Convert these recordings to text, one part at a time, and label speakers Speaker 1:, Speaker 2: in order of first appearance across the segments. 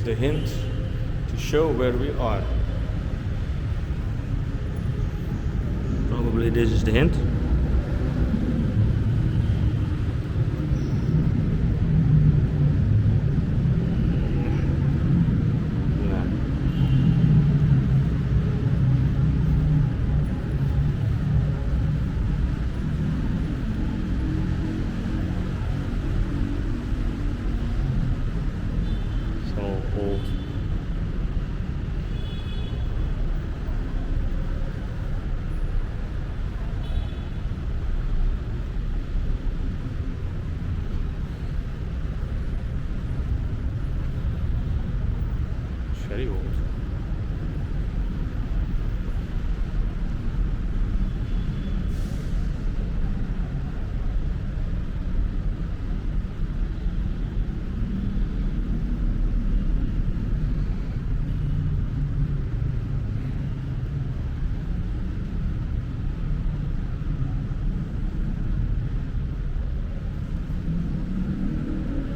Speaker 1: is the hint to show where we are. Probably this is the hint. Old. It's very old.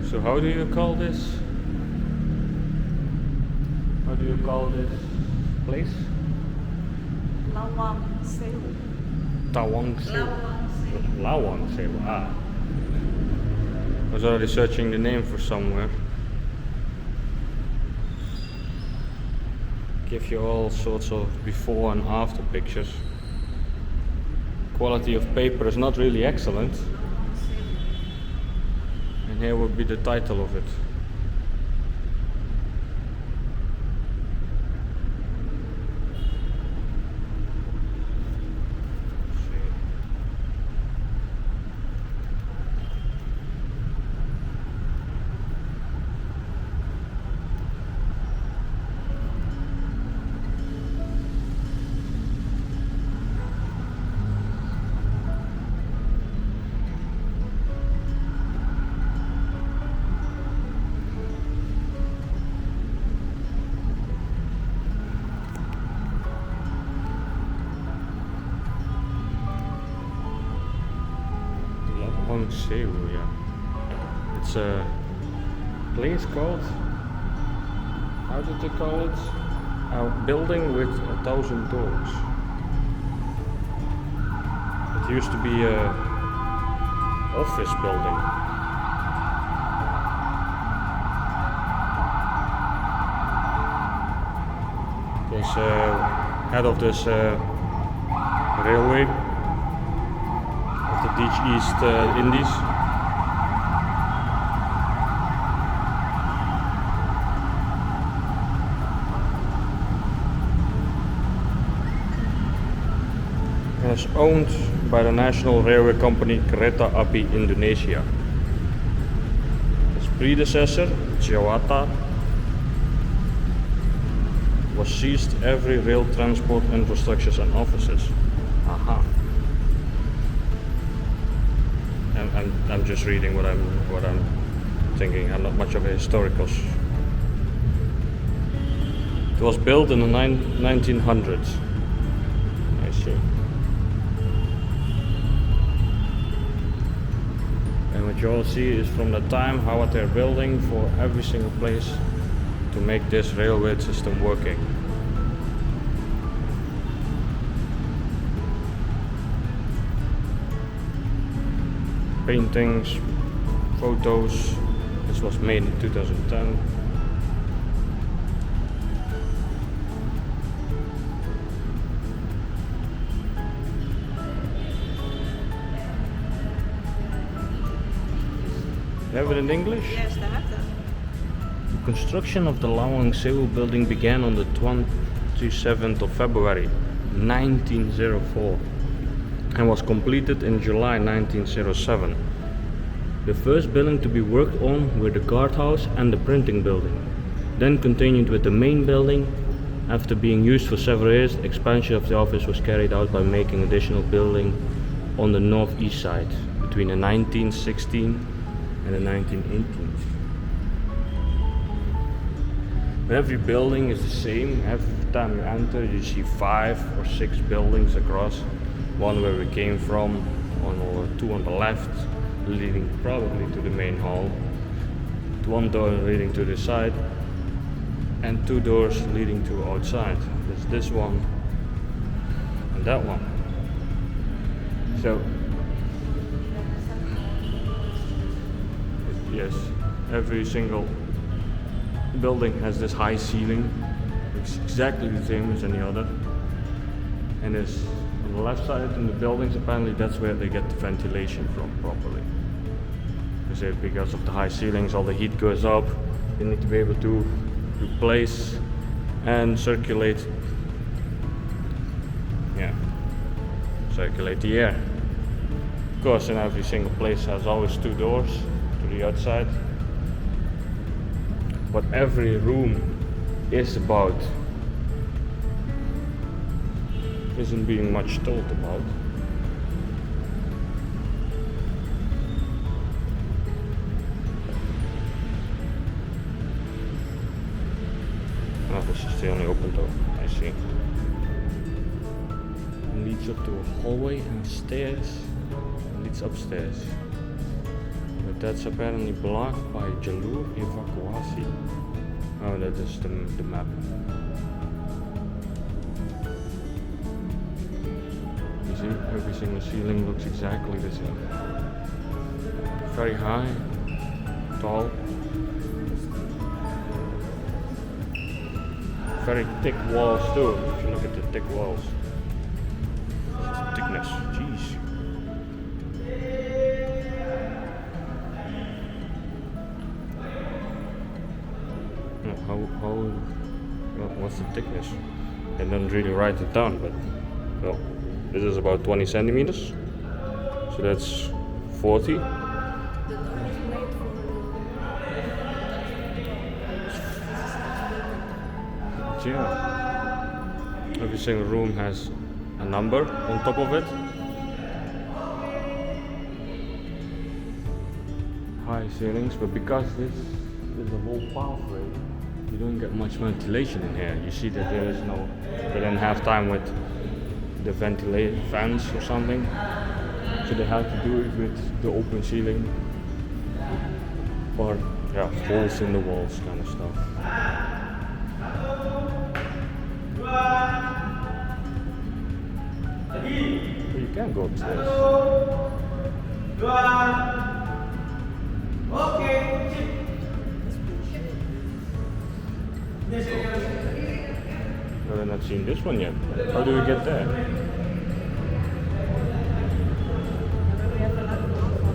Speaker 1: So how do you call this? How do you call this place?
Speaker 2: Lawang Sewu.
Speaker 1: Lawang Sewu.
Speaker 2: Lawang Sewu.
Speaker 1: Lawang Sewu. Ah. I was already searching the name for somewhere. Give you all sorts of before and after pictures. Quality of paper is not really excellent. And here would be the title of it. Lawang Sewu, yeah. It's a place called, how did they call it? A building with 1,000 doors. It used to be a office building. It was head of this railway. The East Indies. And it's owned by the national railway company Kereta Api Indonesia. Its predecessor, Jawata, was seized every rail transport infrastructures and offices. Aha. I'm just reading what I'm thinking. I'm not much of a historical. It was built in the 1900s. I see. And what you all see is from the time how what they're building for every single place to make this railway system working. Paintings, photos. This was made in 2010. You have it in English?
Speaker 2: Yes, they have that.
Speaker 1: The construction of the Lawang Sewu building began on the 27th of February 1904. And was completed in July 1907. The first building to be worked on were the guardhouse and the printing building. Then continued with the main building. After being used for several years, expansion of the office was carried out by making additional building on the northeast side between the 1916 and the 1918s. Every building is the same. Every time you enter, you see 5 or 6 buildings across. One where we came from, or 2 on the left, leading probably to the main hall. One door leading to the side. and 2 doors leading to outside. There's this one and that one. So yes, every single building has this high ceiling. It's exactly the same as any other. And there's on the left side in the buildings, apparently that's where they get the ventilation from properly. Because of the high ceilings, all the heat goes up. You need to be able to replace and circulate the air. Of course, in every single place has always 2 doors to the outside. What every room is about isn't being much told about. Oh, this is the only open door, I see. It leads up to a hallway and stairs. It leads upstairs. But that's apparently blocked by jalur evacuasi. Oh, that is the map. You see, every single ceiling looks exactly the same. Very high, tall. Very thick walls too, if you look at the thick walls. Thickness, jeez. What's the thickness? I didn't really write it down, but well, this is about 20 centimeters. So that's 40. Yeah. Every single room has a number on top of it. High ceilings, but because this is a whole pathway, you don't get much ventilation in here. You see that there is no, they didn't have time with the ventilation fans or something, so they had to do it with the open ceiling or holes in the walls kind of stuff. But you can go upstairs. No, I've not seen this one yet. How do we get there?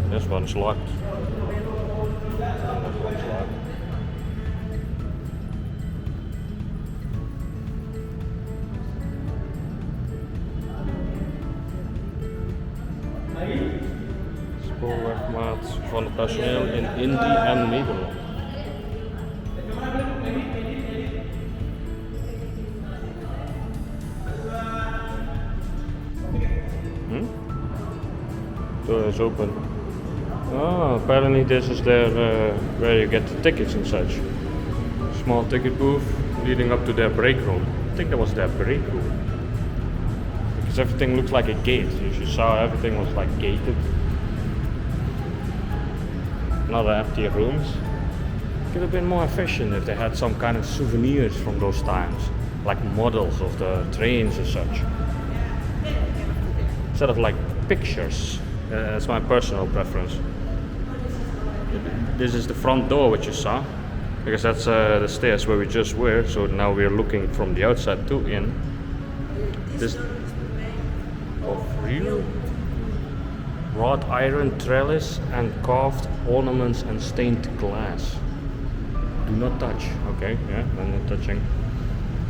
Speaker 1: This one's locked. This one's locked. Spoorwegmaat van het personeel in Indië en Nederland. Door is open. Oh, apparently this is their where you get the tickets and such. Small ticket booth leading up to their break room. I think that was their break room. Because everything looks like a gate. As you saw, everything was like gated. Another empty rooms. Could have been more efficient if they had some kind of souvenirs from those times, like models of the trains and such. Instead of like pictures. That's my personal preference. This is the front door which you saw, because that's the stairs where we just were, so now we're looking from the outside to in. This of real wrought iron trellis and carved ornaments and stained glass. Do not touch. Okay, yeah, I'm not touching.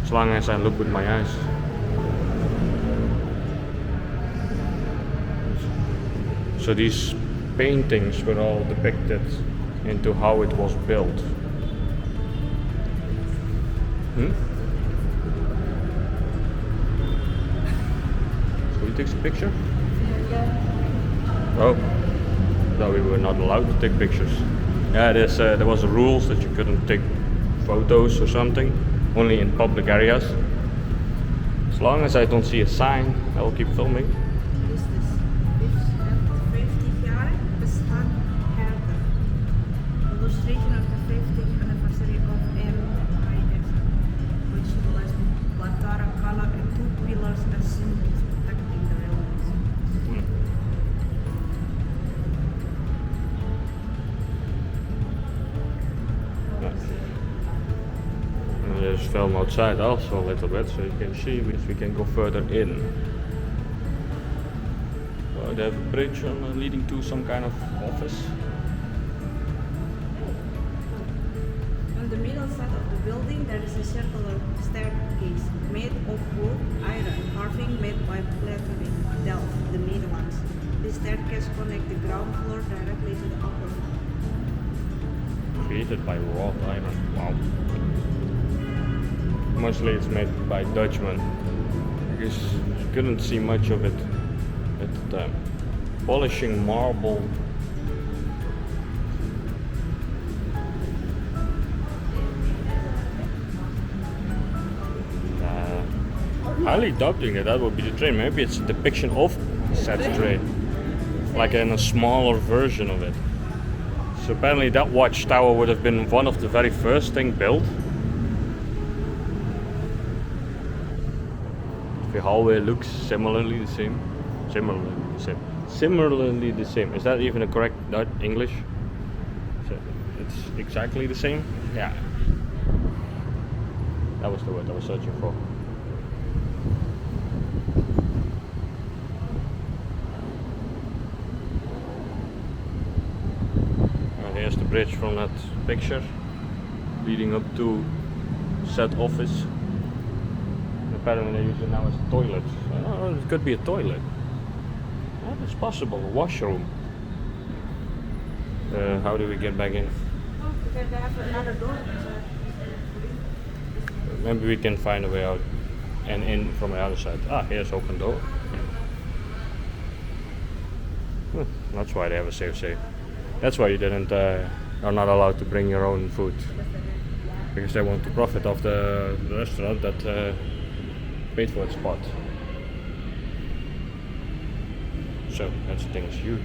Speaker 1: As long as I look with my eyes. So these paintings were all depicted into how it was built. So he takes a picture? Oh, no, we were not allowed to take pictures. Yeah, there was rules that you couldn't take photos or something, only in public areas. As long as I don't see a sign, I will keep filming. film outside also a little bit, so you can see if we can go further in. Well, they have a bridge leading to some kind of office.
Speaker 2: On the middle side of the building, there is a circular staircase made of wood, iron, carving made by Platinum, Delft, the Netherlands. This staircase connects the ground floor directly to the upper floor.
Speaker 1: Created by wrought iron. Wow. Mostly it's made by Dutchmen. Because you couldn't see much of it at the time. Polishing marble. Highly doubting that would be the train. Maybe it's a depiction of said train. Like in a smaller version of it. So apparently that watchtower would have been one of the very first thing built. The hallway looks similarly the same. Similarly the same. Is that even a correct English? So it's exactly the same? Yeah. That was the word I was searching for. Here's the bridge from that picture, leading up to said office. Apparently they use it now as a toilet. Oh, it could be a toilet. Oh, it's possible, a washroom. How do we get back in?
Speaker 2: Oh, because they have another door.
Speaker 1: Maybe we can find a way out and in from the other side. Ah, here's open door. That's why they have a safe. That's why you are not allowed to bring your own food, because they want to profit off the restaurant that paid for its spot. So that thing's huge.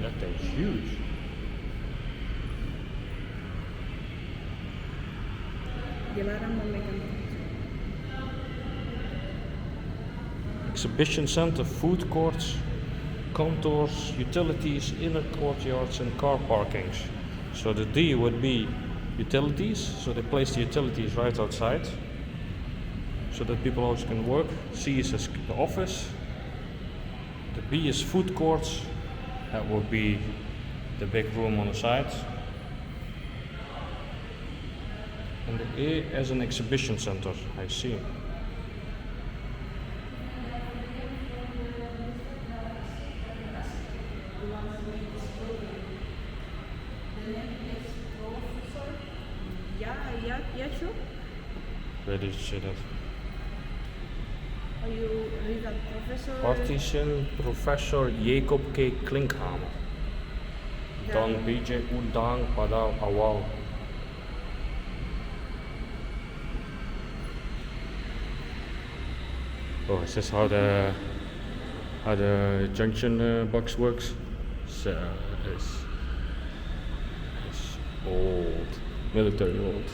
Speaker 1: That thing's huge.
Speaker 2: Dilarang memegang.
Speaker 1: Exhibition center, food courts, contours, utilities, inner courtyards and car parkings. So the D would be utilities, so they place the utilities right outside so that people also can work. C is the office. The B is food courts, that would be the big room on the side. And the A as an exhibition center, I see.
Speaker 2: Yeah, sure.
Speaker 1: Where did you say that?
Speaker 2: Are you read that professor?
Speaker 1: Partition Professor Jacob K. Klinkhamer. Dan BJ Udang pada awal. Oh, is this how the junction box works? So it's old, military old.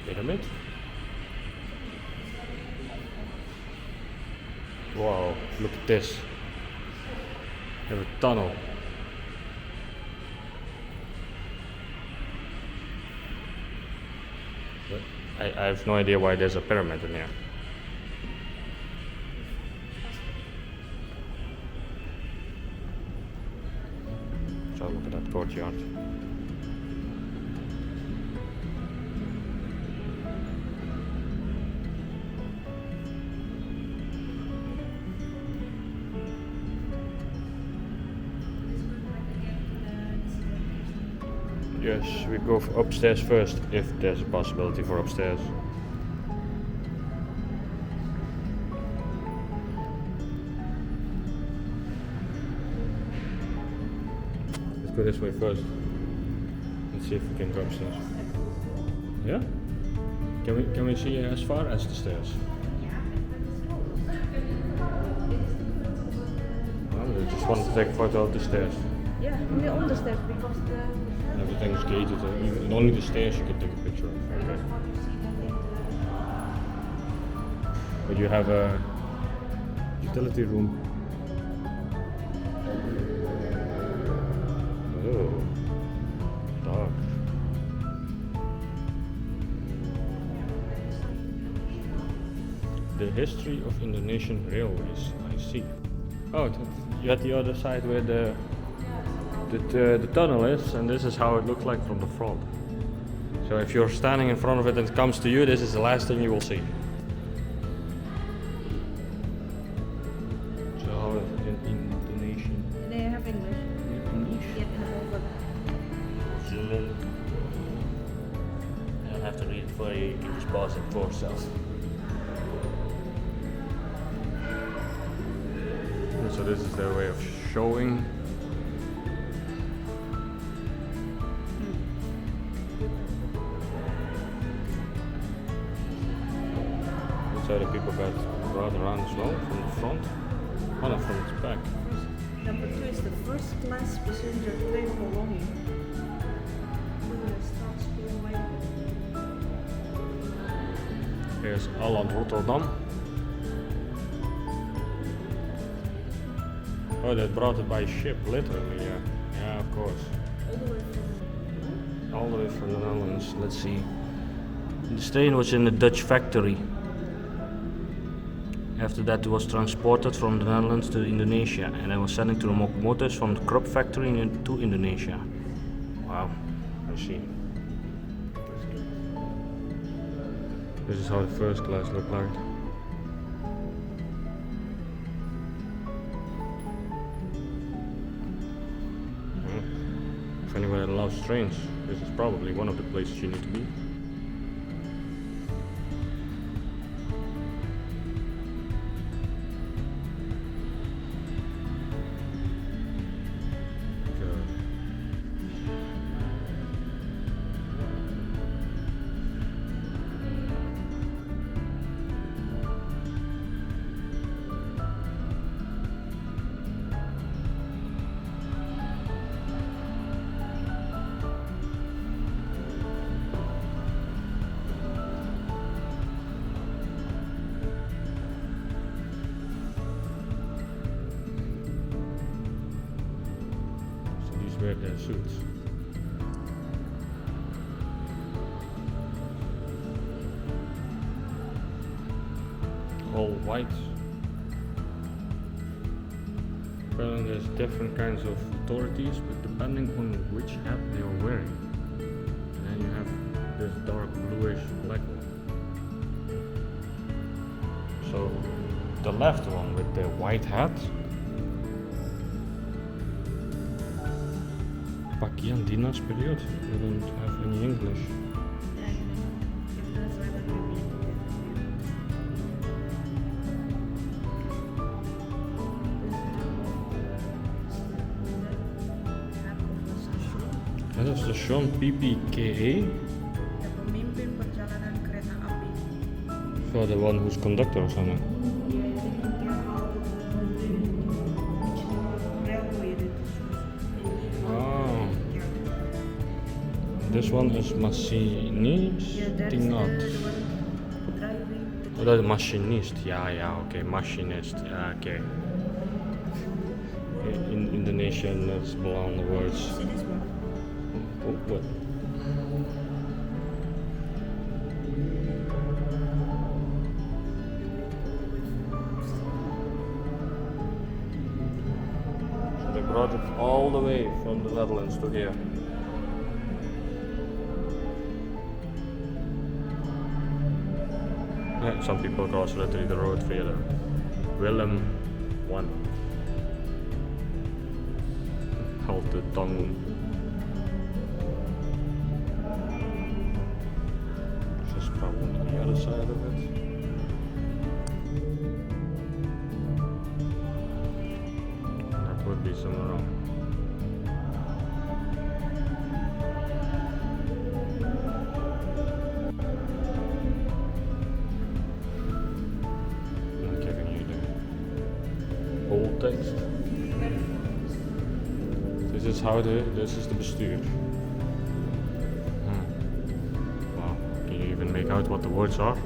Speaker 1: Pyramid. Wow, look at this. We have a tunnel. But I have no idea why there's a pyramid in here. So look at that courtyard. Yes, we go upstairs first, if there's a possibility for upstairs. Let's go this way first. Let's see if we can go upstairs. Yeah? Can we see as far as the stairs? Oh, they just want to take a photo of the stairs.
Speaker 2: Yeah, only on the stairs because
Speaker 1: Everything's gated, and only the stairs you can take a picture of. Okay. But you have a utility room. Oh, dark. The history of Indonesian railways. I see. Oh, you at the other side where the tunnel is, and this is how it looks like from the front. So if you're standing in front of it and it comes to you, this is the last thing you will see. So how in Indonesian?
Speaker 2: They have English.
Speaker 1: English?
Speaker 2: Yeah,
Speaker 1: Zoom in. I don't have to read it for you, you can just pause it for yourself. So this is their way of showing. So the people got brought around as well from the front. Oh no, from the back.
Speaker 2: Number 2 is the first class passenger train for Lawang.
Speaker 1: Here's Holland Rotterdam. Oh, they brought it by ship, literally, yeah. Yeah, of course. All the way from the Netherlands. Let's see. The train was in a Dutch factory. After that, it was transported from the Netherlands to Indonesia, and it was sent to the locomotives from the crop factory to Indonesia. Wow, I see. This is how the first class looked like. If anybody loves trains, this is probably one of the places you need to be. Wear their suits. All white. Apparently there's different kinds of authorities, but depending on which hat they are wearing. And then you have this dark bluish black one. So the left one with the white hat, pakaian dinas period. We don't have any English. Dat is station PPKE.
Speaker 2: Pemimpin perjalanan kereta api.
Speaker 1: For the one who's conductor or something. This one is machinist, not. Oh, dat is machinist. Ja, oké, machinist. Ja, oké. In Indonesian, that's belong the words. Oh, what? So they brought it all the way from the Netherlands to here. Some people cross literally the road via Willem 1. Hold the tongue. This is probably the other side of it. That would be Semarang. Bold text. This is the bestuur. Wow, can you even make out what the words are?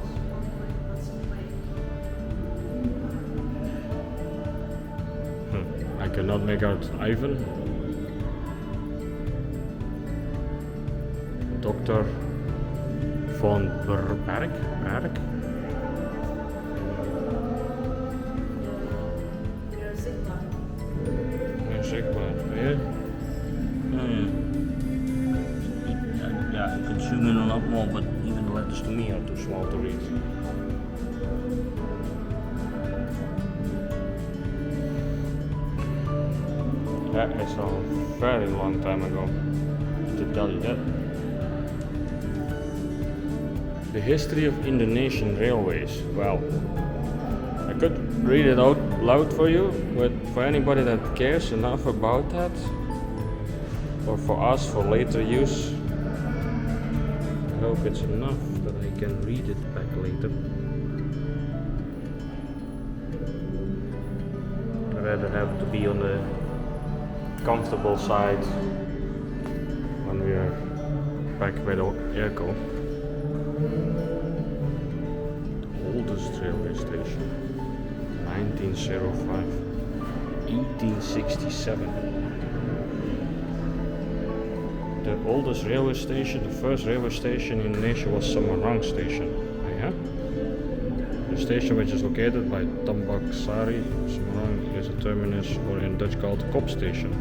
Speaker 1: I cannot make out Ivan. Dr. von Berg? Yeah. Oh, yeah. Yeah, you can zoom in a lot more, but even the letters to me are too small to read. That is a very long time ago, to tell you that. The history of Indonesian railways. Well, I could read it out loud for you, but for anybody that cares enough about that, or for us for later use, I hope it's enough that I can read it back later. I'd rather have it to be on the comfortable side when we are back by the airco. The oldest railway station, 1905, 1867. The oldest railway station, the first railway station in Indonesia was Semarang station. Yeah. The station, which is located by Tambak Sari, Semarang, is a terminus, or in Dutch called Kop station.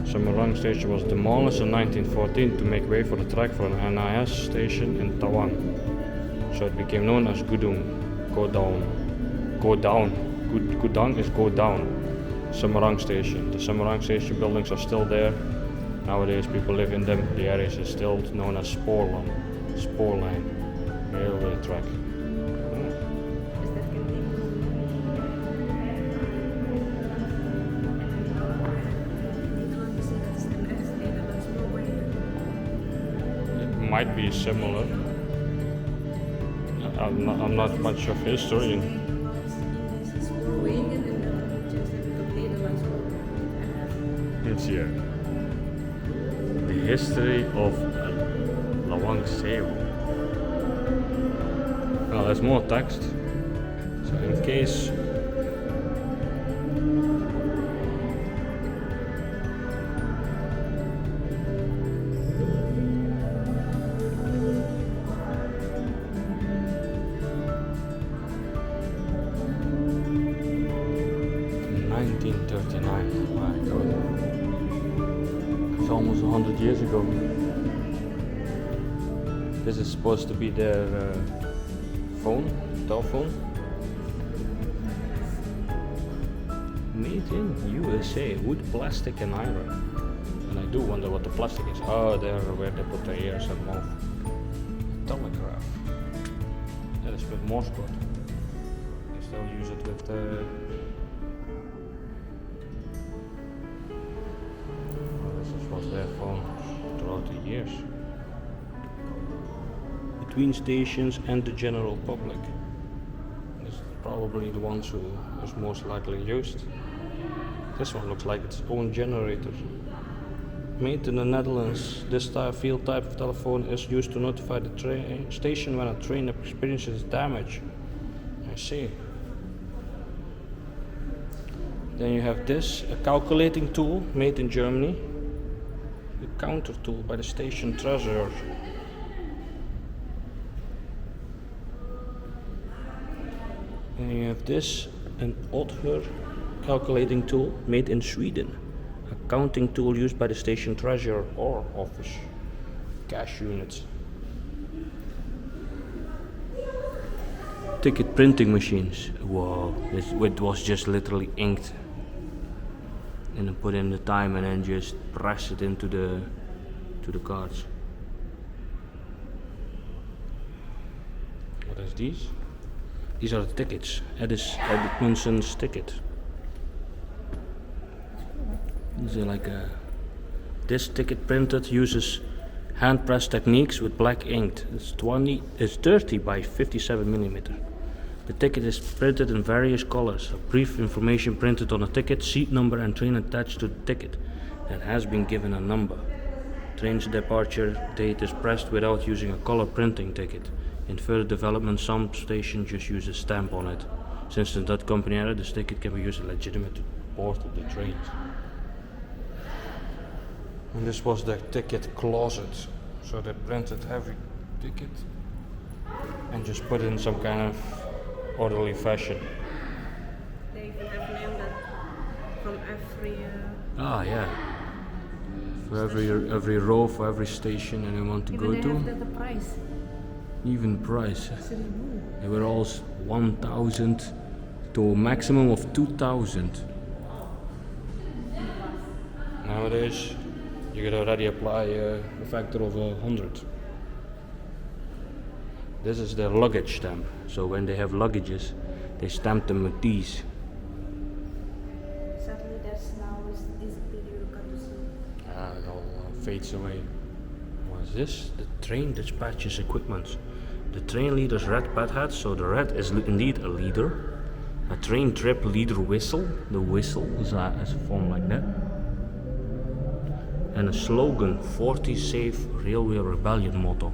Speaker 1: Semarang station was demolished in 1914 to make way for the track for an NIS station in Lawang. So it became known as Gudang. Go down is go down. Semarang station. The Semarang station buildings are still there. Nowadays people live in them. The area is still known as Spoorline railway track. Might be similar. I'm not much of historian. It's here. The history of Lawang Sewu. Well, there's more text. So in case almost 100 years ago. This is supposed to be their telephone. Made in USA, wood, plastic and iron. And I do wonder what the plastic is. Oh, there where they put the ears and mouth. Telegraph. That is with Morse code. They still use it with the their phone throughout the years. Between stations and the general public. This is probably the ones who is most likely used. This one looks like its own generator. Made in the Netherlands, this field type of telephone is used to notify the station when a train experiences damage. I see. Then you have this, a calculating tool made in Germany. The counter tool by the station treasurer. And you have this, an Otter calculating tool made in Sweden. A counting tool used by the station treasurer or office. Cash units. Ticket printing machines. Whoa, it was just literally inked. And then put in the time and then just press it into the cards. What is these? These are the tickets. Edmundson's ticket. These are like this ticket printed uses hand press techniques with black ink. It's 30 by 57 millimeter. The ticket is printed in various colors. A brief information printed on a ticket, seat number and train attached to the ticket that has been given a number. Train's departure date is pressed without using a color printing ticket. In further development, some stations just use a stamp on it. Since the Dutch company era, this ticket can be used as legitimate to board the trains. And this was the ticket closet. So they printed every ticket and just put it in some kind of orderly fashion.
Speaker 2: They even have named that from every.
Speaker 1: Ah, yeah. For every row, for every station and you want to
Speaker 2: Even
Speaker 1: go
Speaker 2: they
Speaker 1: to.
Speaker 2: have the price.
Speaker 1: Even price.
Speaker 2: 1,000.
Speaker 1: They were all 1,000 to a maximum of 2,000. Nowadays, you could already apply a factor of 100. This is their luggage stamp. So when they have luggages, they stamp them with these.
Speaker 2: Sadly, that's now disappeared. You got to see.
Speaker 1: It all fades away. What is this? The train dispatches equipment. The train leader's red pad hat. So the red is indeed a leader. A train trip leader whistle. The whistle is a form like that. And a slogan: 40 Safe Railway Rebellion motto.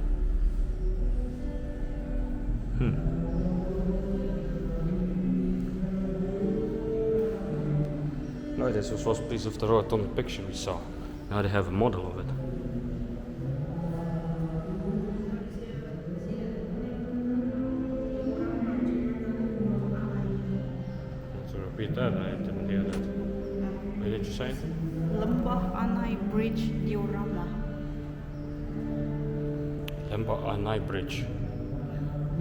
Speaker 1: No, this was a piece of the road on the picture we saw. Now they have a model of it. To repeat that, I didn't hear that. What did you say?
Speaker 2: Lembah Anai Bridge diorama.
Speaker 1: Lembah Anai Bridge.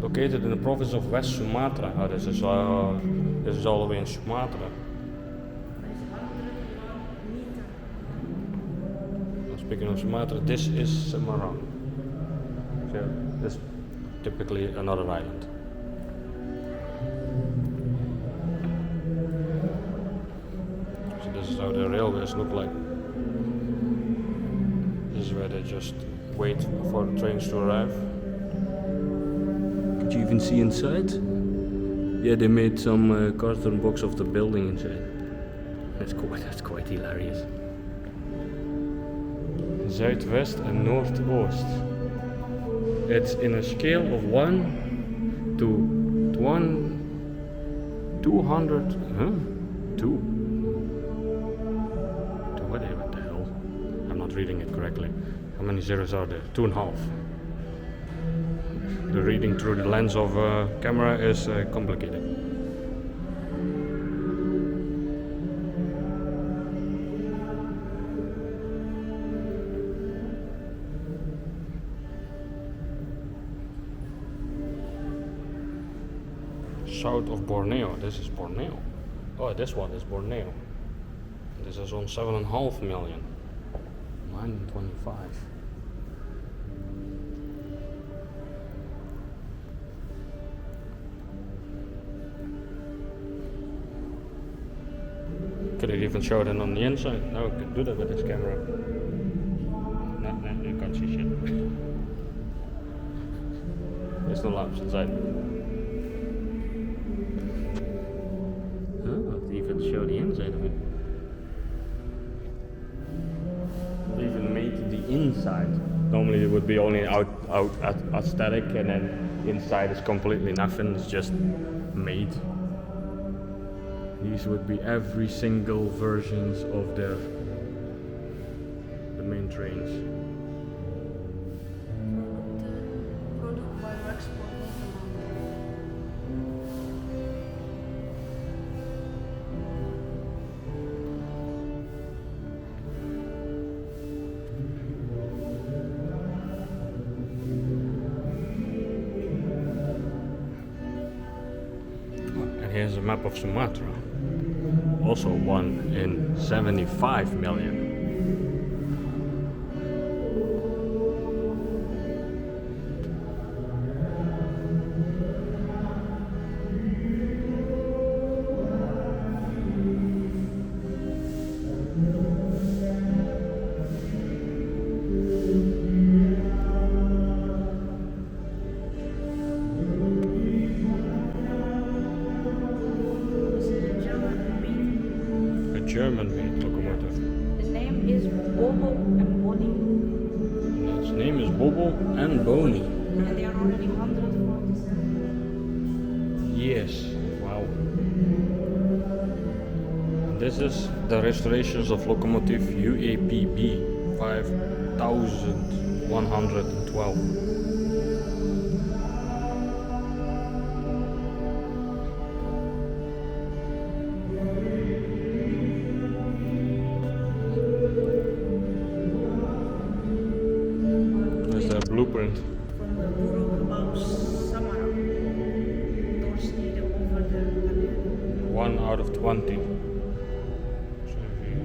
Speaker 1: Located in the province of West Sumatra. Oh, this is all the way in Sumatra. Speaking of Sumatra, this is Semarang. So this is typically another island. So this is how the railways look like. This is where they just wait for the trains to arrive. Could you even see inside? Yeah, they made some cardboard box of the building inside. That's quite hilarious. Zuidwest en Noordoost. It's in a scale of 1 to 200. Two. What the hell? I'm not reading it correctly. How many zeros are there? 2.5. The reading through the lens of a camera is complicated. South of Borneo. This is Borneo. Oh, this one is Borneo. This is on 7.5 million. Mine 25. Could it even show it on the inside? No, I could do that with this camera. No, you can't see shit. There's no lamps inside. Even show the inside of it. They even made the inside. Normally it would be only out aesthetic, and then inside is completely nothing. It's just made. These would be every single versions of the main trains.
Speaker 2: Product by export.
Speaker 1: And here's a map of Sumatra. Also one in 75 million. German-made locomotive.
Speaker 2: The name is Bobo and Bonnie.
Speaker 1: Its name is Bobo and Bonnie.
Speaker 2: And they are already 147.
Speaker 1: Yes, wow. This is the restorations of locomotive UAPB 5000. 112. There's the blueprint.
Speaker 2: From the Guru of Semarang towards the over the
Speaker 1: 1 out of 20. So if you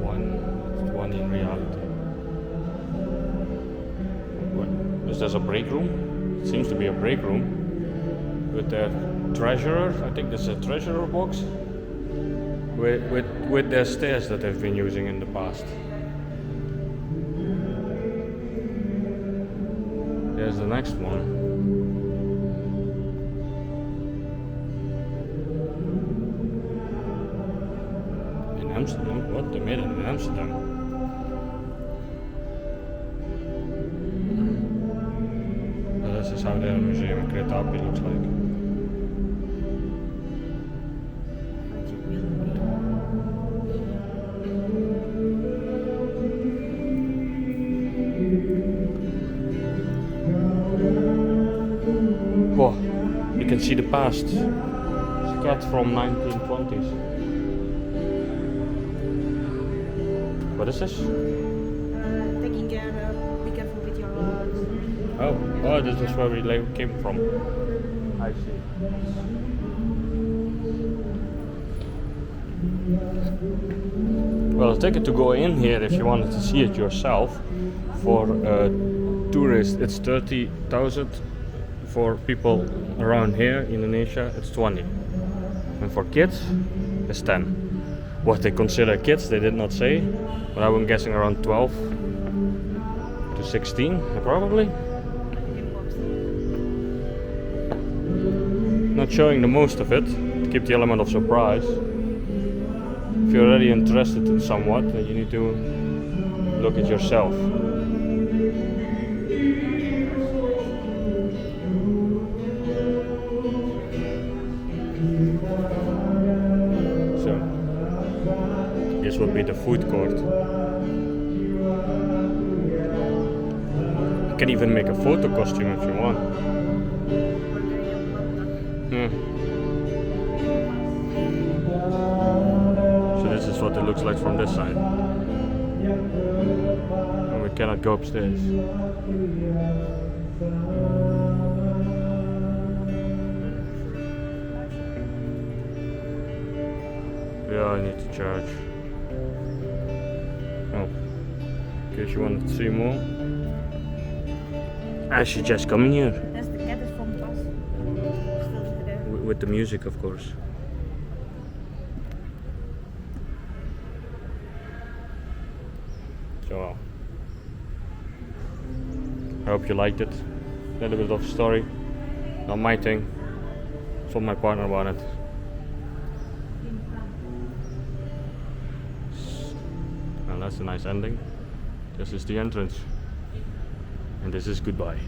Speaker 1: 1 in reality. Is there a break room? It seems to be a break room with their treasurer. I think there's a treasurer box with their stairs that they've been using in the past. There's the next one. In Amsterdam? What? They made it in Amsterdam. This is how their museum in Kretapi looks like. Whoa, you can see the past. It's a cat from 1920s. What is this?
Speaker 2: taking care of, be careful with your
Speaker 1: Oh, this is where we came from. I see. Well, a ticket to go in here if you wanted to see it yourself. For tourists, it's 30,000. For people around here, Indonesia, it's 20. And for kids, it's 10. What they consider kids, they did not say, but I'm guessing around 12 to 16, probably. Not showing the most of it, to keep the element of surprise. If you're already interested in somewhat, then you need to look at yourself. So, this would be the food court. You can even make a photo costume if you want. Yeah. So this is what it looks like from this side. And we cannot go upstairs. Yeah, I need to charge. Oh, in case you wanted to see more. I should just come in here.
Speaker 2: That's the cat is from us. Still there.
Speaker 1: With the music, of course. So, I hope you liked it. A little bit of story. Not my thing. It's what my partner wanted. And that's a nice ending. This is the entrance. And this is goodbye.